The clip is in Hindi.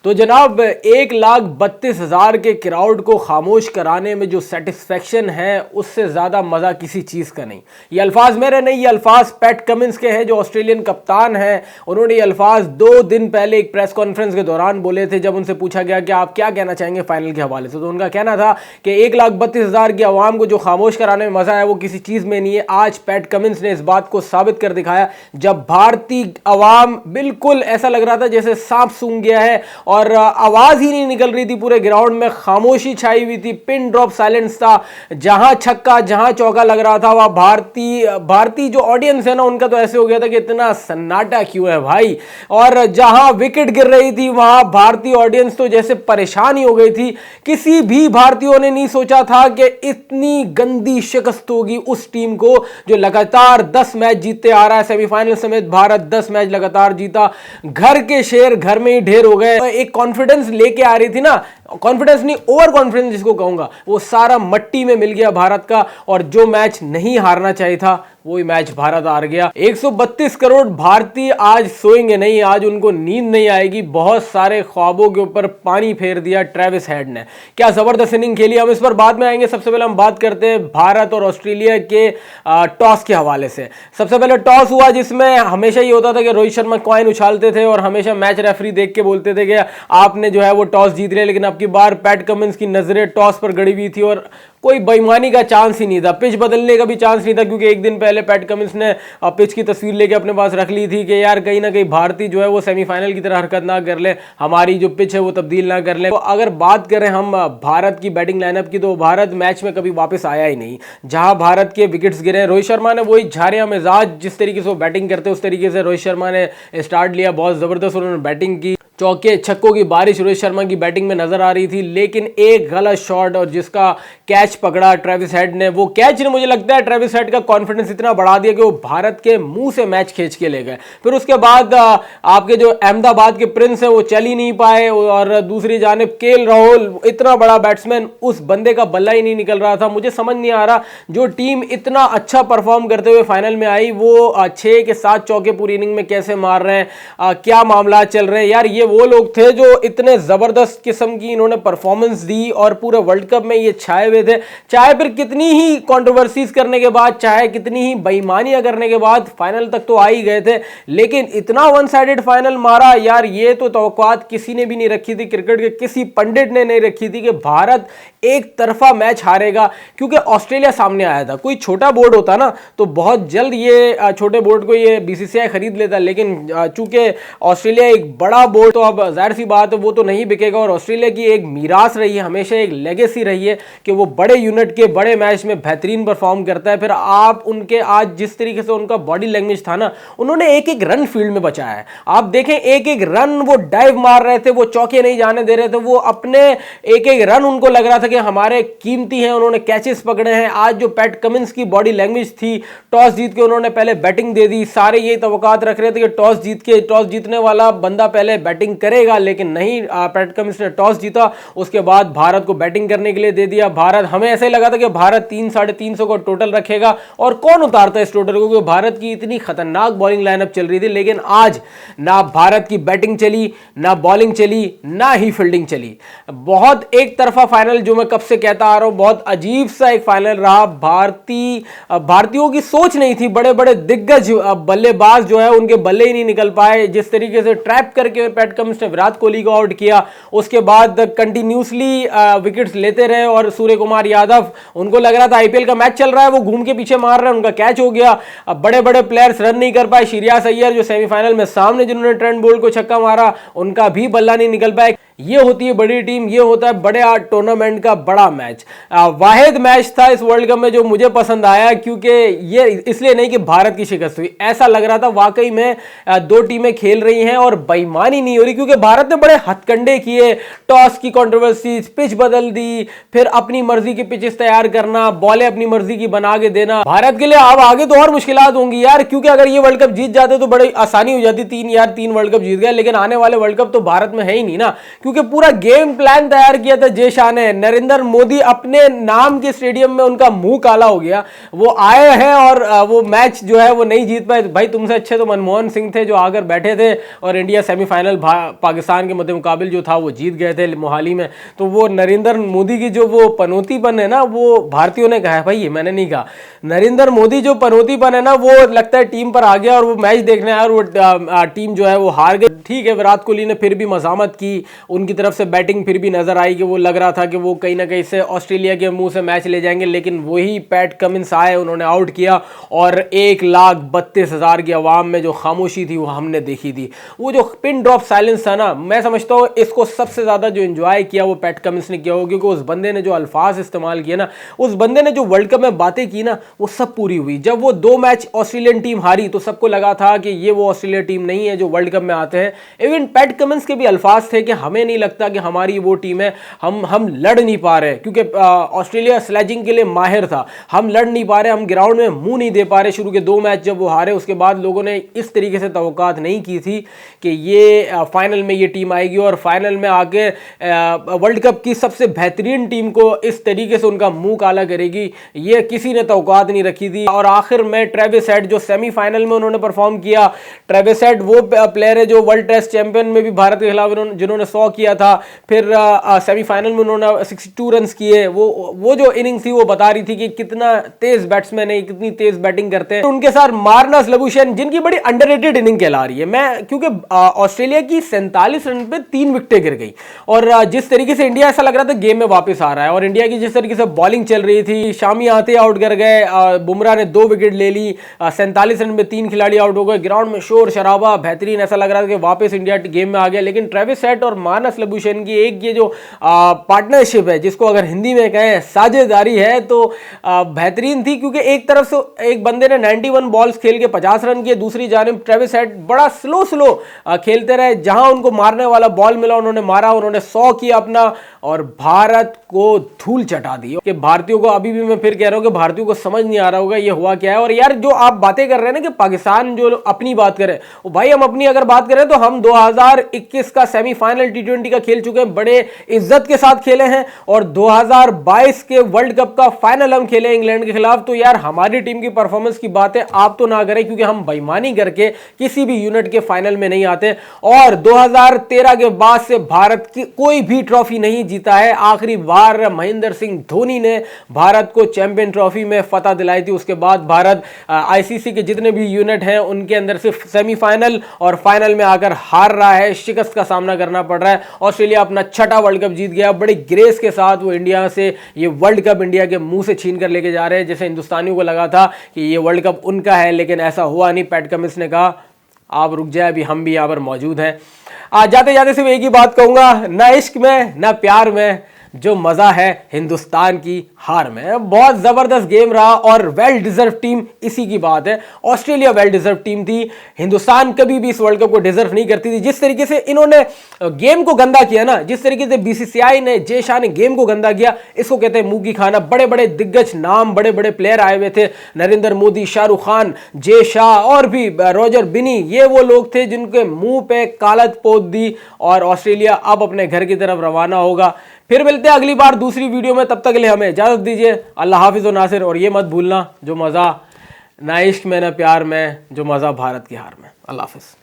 तो जनाब 1,32,000 के क्राउड को खामोश कराने में जो सेटिस्फेक्शन है उससे ज़्यादा मज़ा किसी चीज़ का नहीं। ये अल्फाज मेरे नहीं, ये अल्फाज पैट कमिंस के हैं जो ऑस्ट्रेलियन कप्तान हैं। उन्होंने ये अल्फाज 2 दिन पहले एक प्रेस कॉन्फ्रेंस के दौरान बोले थे जब उनसे पूछा गया कि आप क्या कहना चाहेंगे फाइनल के हवाले से। तो उनका कहना था कि 1,32,000 की आवाम को जो खामोश कराने में मज़ा है वो किसी चीज़ में नहीं है। आज पैट कमिंस ने इस बात को साबित कर दिखाया जब भारतीय अवाम बिल्कुल ऐसा लग रहा था जैसे सांप सूंघ गया है और आवाज ही नहीं निकल रही थी। पूरे ग्राउंड में खामोशी छाई हुई थी, पिन ड्रॉप साइलेंस था। जहां छक्का जहां चौका लग रहा था वह भारतीय जो ऑडियंस है ना उनका तो ऐसे हो गया था कि इतना सन्नाटा क्यों है भाई। और जहां विकेट गिर रही थी वहां भारतीय ऑडियंस तो जैसे परेशान ही हो गई थी। किसी भी भारतीयों ने नहीं सोचा था कि इतनी गंदी शिकस्त होगी उस टीम को जो लगातार 10 मैच जीतते आ रहा है। सेमीफाइनल समेत भारत 10 मैच लगातार जीता। घर के शेर घर में ही ढेर हो गए। एक कॉन्फिडेंस लेके आ रही थी ना, कॉन्फिडेंस नहीं ओवर कॉन्फिडेंस जिसको कहूंगा, वो सारा मट्टी में मिल गया भारत का। और जो मैच नहीं हारना चाहिए था वही मैच भारत हार गया। 132 करोड़ भारतीय आज सोएंगे नहीं, आज उनको नींद नहीं आएगी। बहुत सारे ख्वाबों के ऊपर पानी फेर दिया ट्रेविस हेड ने। क्या जबरदस्त इनिंग खेली, हम इस पर बाद में आएंगे। सबसे पहले हम बात करते हैं भारत और ऑस्ट्रेलिया के टॉस के हवाले से। सबसे पहले टॉस हुआ जिसमें हमेशा ये होता था कि रोहित शर्मा कॉइन उछालते थे और हमेशा मैच रेफरी देख के बोलते थे कि आपने जो है वो टॉस जीत लिया। लेकिन अब की बार पैट कमिंस की नजरें टॉस पर गड़ी हुई थी और कोई बेईमानी का चांस ही नहीं था, पिच बदलने का भी चांस नहीं था। क्योंकि एक दिन पहले पैट कमिंस ने पिच की तस्वीर लेके अपने पास रख ली थी कि यार कहीं ना कहीं भारतीय जो है वो सेमीफाइनल की तरह हरकत ना कर ले, हमारी जो पिच है वो तब्दील ना कर ले। तो अगर बात करें हम भारत की बैटिंग लाइनअप की तो भारत मैच में कभी वापस आया ही नहीं। जहां भारत के विकेट्स गिरे, रोहित शर्मा ने वही झारिया मिजाज जिस तरीके से वो बैटिंग करते उस तरीके से रोहित शर्मा ने स्टार्ट लिया। बहुत जबरदस्त उन्होंने बैटिंग की, चौके छक्कों की बारिश रोहित शर्मा की बैटिंग में नजर आ रही थी। लेकिन एक गलत शॉट और जिसका कैच पकड़ा ट्रेविस हेड ने, वो कैच ने मुझे लगता है ट्रेविस हेड का कॉन्फिडेंस इतना बढ़ा दिया कि वो भारत के मुंह से मैच खींच के ले गए। फिर उसके बाद आपके जो अहमदाबाद के प्रिंस है वो चल ही नहीं पाए और दूसरी जानिब केएल राहुल इतना बड़ा बैट्समैन, उस बंदे का बल्ला ही नहीं निकल रहा था। मुझे समझ नहीं आ रहा जो टीम इतना अच्छा परफॉर्म करते हुए फाइनल में आई वो 6 के 7 चौके पूरी इनिंग में कैसे मार रहे हैं, क्या मामला चल रहे हैं यार। ये वो लोग थे जो इतने जबरदस्त किस्म की इन्होंने परफॉर्मेंस दी और पूरे वर्ल्ड कप में ये छाए हुए थे। चाहे फिर कितनी ही कंट्रोवर्सीज करने के बाद, चाहे कितनी ही बेईमानियां करने के बाद फाइनल तक तो आ ही गए थे। लेकिन इतना वन साइडेड फाइनल मारा यार, ये तो तवक्कुआत किसी ने भी नहीं रखी थी, क्रिकेट के किसी पंडित ने नहीं रखी थी कि भारत एक तरफा मैच हारेगा। क्योंकि ऑस्ट्रेलिया सामने आया था। कोई छोटा बोर्ड होता ना तो बहुत जल्द ये छोटे बोर्ड को ये बीसीसीआई खरीद लेता, लेकिन चूंकि ऑस्ट्रेलिया एक बड़ा बोर्ड तो अब जाहिर सी बात है वो तो नहीं बिकेगा। और ऑस्ट्रेलिया की एक मीरास रही है, हमेशा एक लेगेसी रही है कि वो बड़े यूनिट के बड़े मैच में बेहतरीन परफॉर्म करता है। फिर आप उनके आज जिस तरीके से उनका बॉडी लैंग्वेज था ना, उन्होंने एक एक रन फील्ड में बचाया है। आप देखें एक एक रन वो डाइव मार रहे थे, वो चौके नहीं जाने दे रहे थे, वो अपने एक एक रन उनको लग रहा था कि हमारे कीमती हैं, उन्होंने कैचेस पकड़े हैं। आज जो पैट कमिंस की बॉडी लैंग्वेज थी, टॉस जीत के उन्होंने पहले बैटिंग दे दी। सारे ये तवक्कुआत रख रहे थे कि टॉस जीतने वाला बंदा पहले बैटिंग करेगा, लेकिन नहीं, पैट कमिंस ने टॉस जीता। उसके बाद भारत को बैटिंग करने के लिए दे दिया। भारत, हमें ऐसे लगा था कि भारत 300-350 का टोटल रखेगा और कौन उतारता है इस टोटल को, क्योंकि भारत की इतनी खतरनाक बॉलिंग लाइनअप चल रही थी। लेकिन आज ना भारत की बैटिंग चली, ना बॉलिंग चली, ना ही फील्डिंग चली। बहुत एक तरफा फाइनल, जो मैं कब से कहता आ रहा हूं, बहुत अजीब सा एक फाइनल रहा। भारतीयों की सोच नहीं थी, बड़े बड़े दिग्गज बल्लेबाज जो है उनके बल्ले ही नहीं निकल पाए। जिस तरीके से ट्रैप करके पैट कमिंस ने विराट कोहली को आउट किया, उसके बाद कंटिन्यूसली विकेट्स लेते रहे और सूर्य कुमार यादव, उनको लग रहा था आईपीएल का मैच चल रहा है, वो घूम के पीछे मार रहे हैं, उनका कैच हो गया। बड़े बड़े प्लेयर्स रन नहीं कर पाए। श्रेयस अय्यर जो सेमीफाइनल में सामने जिन्होंने ट्रेंट बोल्ट को छक्का मारा, उनका भी बल्ला नहीं निकल पाया। ये होती है बड़ी टीम, ये होता है बड़े टूर्नामेंट का बड़ा मैच। वाहिद मैच था इस वर्ल्ड कप में जो मुझे पसंद आया, क्योंकि ये इसलिए नहीं कि भारत की शिकस्त हुई, ऐसा लग रहा था वाकई में 2 टीमें खेल रही हैं और बेईमानी नहीं हो रही। क्योंकि भारत ने बड़े हथकंडे किए, टॉस की कंट्रोवर्सीज, पिच बदल दी, फिर अपनी मर्जी मर्जी की पिचेस तैयार करना, बॉलें अपनी मर्जी की बना के देना। भारत के लिए अब आगे तो और मुश्किलात होंगी यार, क्योंकि अगर ये वर्ल्ड कप जीत जाते तो बड़ी आसानी हो जाती। तीन वर्ल्ड कप जीत गए, लेकिन आने वाले वर्ल्ड कप तो भारत में है ही नहीं ना, क्योंकि पूरा गेम प्लान तैयार किया था जय शाह ने। नरेंद्र मोदी अपने नाम के स्टेडियम में उनका मुंह काला हो गया, वो आए हैं और वो मैच जो है वो नहीं जीत पाए। भाई तुमसे अच्छे तो मनमोहन सिंह थे जो आकर बैठे थे और इंडिया सेमीफाइनल पाकिस्तान के मद्दे मुकाबिल जो था वो जीत गए थे मोहाली में। तो वो नरेंद्र मोदी की जो वो पनौतीपन है ना, वो भारतीयों ने कहा है, भाई ये मैंने नहीं कहा। नरेंद्र मोदी जो पनौतीपन है ना, वो लगता है टीम पर आ गया और वो मैच देखने आया और वो टीम जो है वो हार गई। ठीक है, विराट कोहली ने फिर भी मज़ामत की, उनकी तरफ से बैटिंग फिर भी नजर आई कि वो लग रहा था कि वो कहीं ना कहीं से ऑस्ट्रेलिया के मुंह से मैच ले जाएंगे, लेकिन वही पैट कमिंस आए, उन्होंने आउट किया और 1,32,000 की आवाम में जो खामोशी थी वो हमने देखी थी। वो जो पिन ड्रॉप साइलेंस था ना, मैं समझता हूँ इसको सबसे ज़्यादा जो एंजॉय किया वो पैट कमिंस ने किया हो, क्योंकि उस बंदे ने जो अल्फाज इस्तेमाल किए ना, उस बंदे ने जो वर्ल्ड कप में बातें की ना, वो सब पूरी हुई। जब वो 2 मैच ऑस्ट्रेलियन टीम हारी तो सबको लगा था कि ये वो ऑस्ट्रेलिया टीम नहीं है जो वर्ल्ड कप में आते हैं। इवन पैट कमिंस के भी अल्फाज थे कि हमें नहीं लगता कि हमारी वो टीम है, हम लड़ नहीं पा रहे, क्योंकि ऑस्ट्रेलिया स्लेजिंग के लिए माहिर था, हम लड़ नहीं पा रहे, हम ग्राउंड में मुंह नहीं दे पा रहे। शुरू के 2 मैच जब वो हारे उसके बाद लोगों ने इस तरीके से तवक्कात नहीं की थी कि ये फाइनल में ये टीम आएगी और फाइनल में आके वर्ल्ड कप की सबसे बेहतरीन टीम को इस तरीके से उनका मुंह काला करेगी, ये किसी ने तवक्कात नहीं रखी थी। और आखिर में ट्रेविस हेड जो सेमीफाइनल में उन्होंने परफॉर्म किया, ट्रेविस हेड वो प्लेयर है जो वर्ल्ड टेस्ट चैंपियन में भी भारत के खिलाफ जिन्होंने 100 किया था, फिर सेमीफाइनल में उन्होंने 62 रन किए। वो जो इनिंग थी वो बता रही थी कि कितना तेज बैट्समैन है, कितनी तेज बैटिंग करते हैं। तो उनके साथ मार्नस लबुशेन, जिनकी बड़ी अंडररेटेड इनिंग कहला रही है, मैं क्योंकि ऑस्ट्रेलिया की 47 रन पे 3 विकेटें गिर गई और जिस तरीके से इंडिया ऐसा लग रहा था गेम में वापस आ रहा है, और इंडिया की जिस तरीके से बॉलिंग चल रही थी, शामी आते आउट कर गए, बुमराह ने 2 विकेट ले ली, 47 रन में 3 खिलाड़ी आउट हो गए, ग्राउंड में शोर शराबा बेहतरीन, ऐसा लग रहा था कि वापस इंडिया गेम में आ गया। लेकिन ट्रेविस हेड और मार्नस लबुशेन की एक ये जो पार्टनरशिप है, जिसको अगर हिंदी में कहें साझेदारी है, तो बेहतरीन थी, क्योंकि एक तरफ से एक बंदे ने 91 बॉल्स खेल के 50 रन किए, दूसरी जानिब ट्रेविस हेड बड़ा स्लो खेलते रहे, जहां उनको मारने वाला बॉल मिला उन्होंने मारा, उन्होंने 100 किया अपना और भारत को धूल चटा दी। कि भारतीयों को, अभी भी मैं फिर कह रहा हूं कि भारतीयों को समझ नहीं आ रहा होगा ये हुआ क्या है। और यार जो आप बातें कर रहे हैं ना कि पाकिस्तान जो अपनी बात करे, भाई हम अपनी अगर बात करें तो हम 2021 का सेमीफाइनल T20 का खेल चुके हैं, बड़े इज्जत के साथ खेले हैं, और 2022 के वर्ल्ड कप का फाइनल हम खेले इंग्लैंड के खिलाफ। तो यार हमारी टीम की परफॉर्मेंस की बातें आप तो ना करें, क्योंकि हम बेईमानी करके किसी भी यूनिट के फाइनल में नहीं आते। और 2013 के बाद से भारत की कोई भी ट्रॉफी नहीं जीता है। आखिरी बार महेंद्र सिंह धोनी ने भारत को चैंपियन ट्रॉफी में फतह दिलाई थी। उसके बाद भारत आईसीसी के जितने भी यूनिट हैं उनके अंदर सिर्फ सेमीफाइनल और फाइनल में आकर हार रहा है, शिकस्त का सामना करना पड़ रहा है। ऑस्ट्रेलिया अपना 6ठा वर्ल्ड कप जीत गया, बड़ी ग्रेस के साथ वो इंडिया से ये वर्ल्ड कप इंडिया के मुंह से छीन कर लेके जा रहे हैं। जैसे हिंदुस्तानियों को लगा था कि ये वर्ल्ड कप उनका है, लेकिन ऐसा हुआ नहीं। पैट कमिंस ने कहा आप रुक जाए, अभी हम भी यहाँ पर मौजूद हैं। आज जाते जाते सिर्फ एक ही बात कहूंगा, ना इश्क में ना प्यार में जो मजा है हिंदुस्तान की हार में। बहुत जबरदस्त गेम रहा और वेल डिजर्व टीम, इसी की बात है। ऑस्ट्रेलिया वेल डिजर्व टीम थी, हिंदुस्तान कभी भी इस वर्ल्ड कप को डिजर्व नहीं करती थी। जिस तरीके से इन्होंने गेम को गंदा किया ना, जिस तरीके से बीसीसीआई ने, जय शाह ने गेम को गंदा किया, इसको कहते हैं मुंह की खाना। बड़े बड़े दिग्गज नाम, बड़े बड़े प्लेयर आए हुए थे, नरेंद्र मोदी, शाहरुख खान, जय शाह और भी रॉजर बिनी, ये वो लोग थे जिनके मुंह पे कालत पोत दी। और ऑस्ट्रेलिया अब अपने घर की तरफ रवाना होगा। फिर मिलते हैं अगली बार दूसरी वीडियो में, तब तक के लिए हमें इजाजत दीजिए। अल्लाह हाफिज और नासिर। और ये मत भूलना, जो मजा ना इश्क में ना प्यार में, जो मजा भारत की हार में। अल्लाह हाफिज।